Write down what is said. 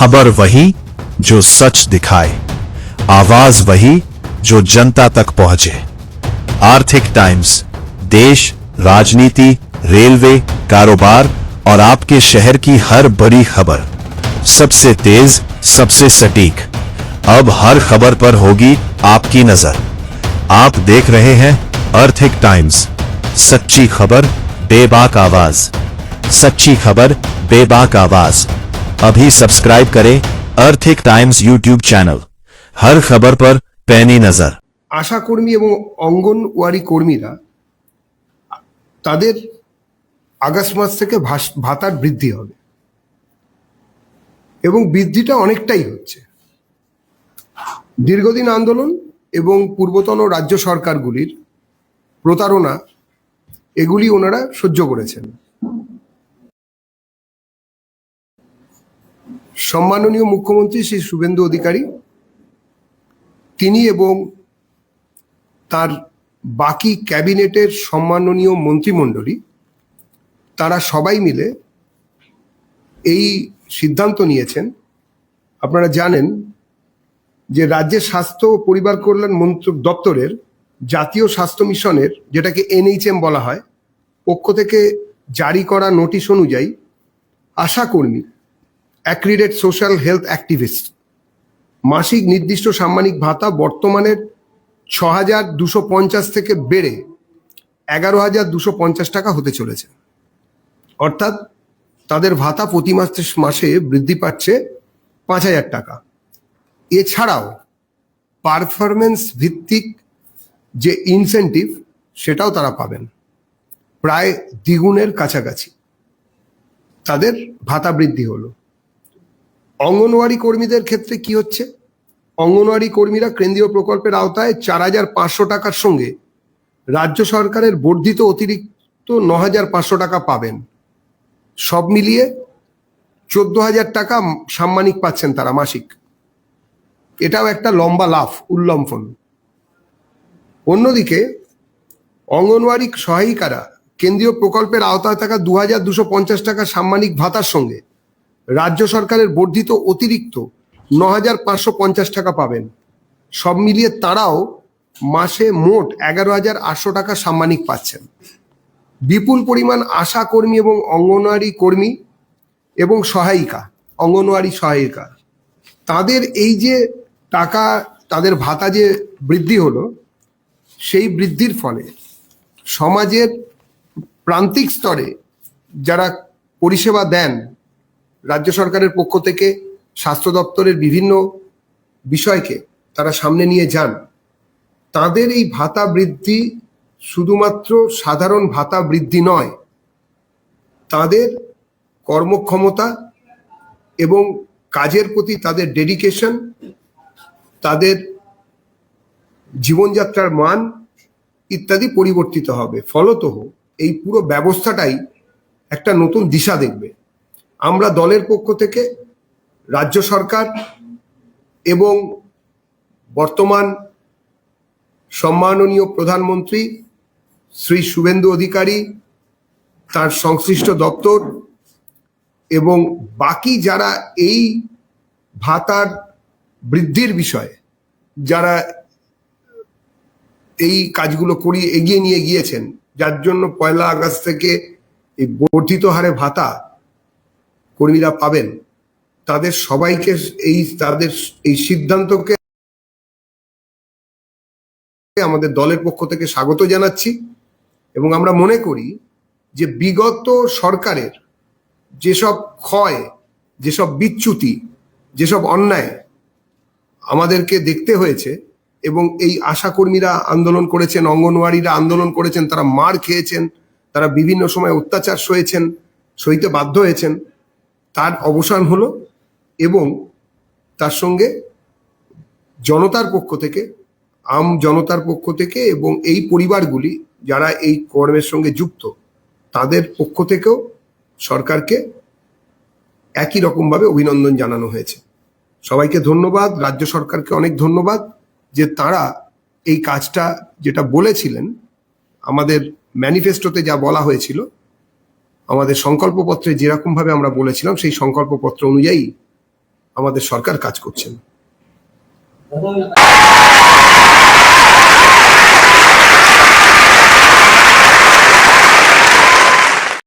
खबर वही जो सच दिखाए, आवाज वही जो जनता तक पहुंचे। आर्थिक टाइम्स, देश, राजनीति, रेलवे, कारोबार और आपके शहर की हर बड़ी खबर, सबसे तेज, सबसे सटीक। अब हर खबर पर होगी आपकी नजर। आप देख रहे हैं आर्थिक टाइम्स, सच्ची खबर, बेबाक आवाज। सच्ची खबर, बेबाक आवाज। अभी सब्सक्राइब करें आर्थिक टाइम्स यूट्यूब चैनल। हर खबर पर पैनी नजर। আশাকর্মী এবং অঙ্গনওয়াড়ি কর্মীরা তাদের আগস্ট মাস থেকে ভাতার বৃদ্ধি হবে এবং বৃদ্ধিটা অনেকটাই হচ্ছে। দীর্ঘদিন আন্দোলন এবং পূর্বতন রাজ্য সরকারগুলির প্রতারণা এগুলি ওনারা সহ্য করেছেন। সম্মাননীয় মুখ্যমন্ত্রী শ্রী শুভেন্দু অধিকারী তিনি এবং তার বাকি ক্যাবিনেটের সম্মাননীয় মন্ত্রিমণ্ডলী তারা সবাই মিলে এই সিদ্ধান্ত নিয়েছেন। আপনারা জানেন যে রাজ্যের স্বাস্থ্য ও পরিবার কল্যাণ দপ্তরের জাতীয় স্বাস্থ্য মিশনের, যেটাকে NHM বলা হয়, পক্ষ থেকে জারি করা নোটিশ অনুযায়ী আশাকর্মী, অ্যাক্রিডেট সোশ্যাল হেলথ অ্যাক্টিভিস্ট মাসিক নির্দিষ্ট সাম্মানিক ভাতা বর্তমানের 6,250 থেকে বেড়ে 11,250 টাকা হতে চলেছে। অর্থাৎ তাদের ভাতা প্রতি মাসে বৃদ্ধি পাচ্ছে 5,000 টাকা। এছাড়াও পারফরমেন্স ভিত্তিক যে ইনসেন্টিভ সেটাও তারা পাবেন, প্রায় দ্বিগুণের কাছাকাছি তাদের ভাতা বৃদ্ধি হলো। অঙ্গনওয়াড়ি কর্মীদের ক্ষেত্রে কি হচ্ছে? অঙ্গনওয়াড়ি কর্মীরা কেন্দ্রীয় প্রকল্পের আওতায় 4,500 টাকার সঙ্গে রাজ্য সরকারের বর্ধিত অতিরিক্ত 9,500 টাকা পাবেন। সব মিলিয়ে 14,000 টাকা সাম্মানিক পাচ্ছেন তারা মাসিক। এটাও একটা লম্বা লাফ, উল্লম্ফন। অন্যদিকে অঙ্গনওয়াড়ি সহায়িকারা কেন্দ্রীয় প্রকল্পের আওতায় থাকা 2,250 টাকা সাম্মানিক ভাতার সঙ্গে রাজ্য সরকারের বর্ধিত অতিরিক্ত 9,550 টাকা পাবেন। সব মিলিয়ে তারাও মাসে মোট 11,800 টাকা সাম্মানিক পাচ্ছেন। বিপুল পরিমাণ আশা কর্মী এবং অঙ্গনওয়াড়ি কর্মী এবং অঙ্গনওয়াড়ি সহায়িকা তাদের এই যে টাকা, তাদের ভাতা যে বৃদ্ধি হলো, সেই বৃদ্ধির ফলে সমাজের প্রান্তিক স্তরে যারা পরিষেবা দেন রাজ্য সরকারের পক্ষ থেকে, স্বাস্থ্য দপ্তরের বিভিন্ন বিষয়কে তারা সামনে নিয়ে যান, তাদের এই ভাতা বৃদ্ধি শুধুমাত্র সাধারণ ভাতা বৃদ্ধি নয়, তাদের কর্মক্ষমতা এবং কাজের প্রতি তাদের ডেডিকেশন, তাদের জীবনযাত্রার মান ইত্যাদি পরিবর্তিত হবে। ফলত এই পুরো ব্যবস্থাটাই একটা নতুন দিশা দেখবে। আমরা দলের পক্ষ থেকে রাজ্য সরকার এবং বর্তমান সম্মাননীয় প্রধানমন্ত্রী শ্রী শুভেন্দু অধিকারী, তার সংশ্লিষ্ট দপ্তর এবং বাকি যারা এই ভাতার বৃদ্ধির বিষয়ে যারা এই কাজগুলো এগিয়ে নিয়ে গিয়েছেন, যার জন্য 1 আগস্ট থেকে এই বর্ধিত হারে ভাতা কর্মীরা পাবেন, তাদের সবাইকে তাদের এই সিদ্ধান্তকে আমাদের দলের পক্ষ থেকে স্বাগত জানাচ্ছি। এবং আমরা মনে করি যে বিগত সরকারের যেসব ক্ষয়, যেসব বিচ্যুতি, যেসব অন্যায় আমাদেরকে দেখতে হয়েছে, এবং এই আশাকর্মীরা আন্দোলন করেছেন, অঙ্গনওয়াড়িরা আন্দোলন করেছেন, তারা মার খেয়েছেন, তারা বিভিন্ন সময় অত্যাচার সইতে বাধ্য হয়েছেন, তার অবসান হলো। এবং তার সঙ্গে জনতার পক্ষ থেকে, জনতার পক্ষ থেকে এবং এই পরিবারগুলি যারা এই কর্মের সঙ্গে যুক্ত, তাদের পক্ষ থেকেও সরকারকে একই রকমভাবে অভিনন্দন জানানো হয়েছে। সবাইকে ধন্যবাদ, রাজ্য সরকারকে অনেক ধন্যবাদ যে তারা এই কাজটা যেটা বলেছিলেন, আমাদের ম্যানিফেস্টোতে যা বলা হয়েছিল, আমাদের সংকল্পপত্রে যেরকমভাবে আমরা বলেছিলাম, সেই সংকল্পপত্র অনুযায়ী আমাদের সরকার কাজ করছেন।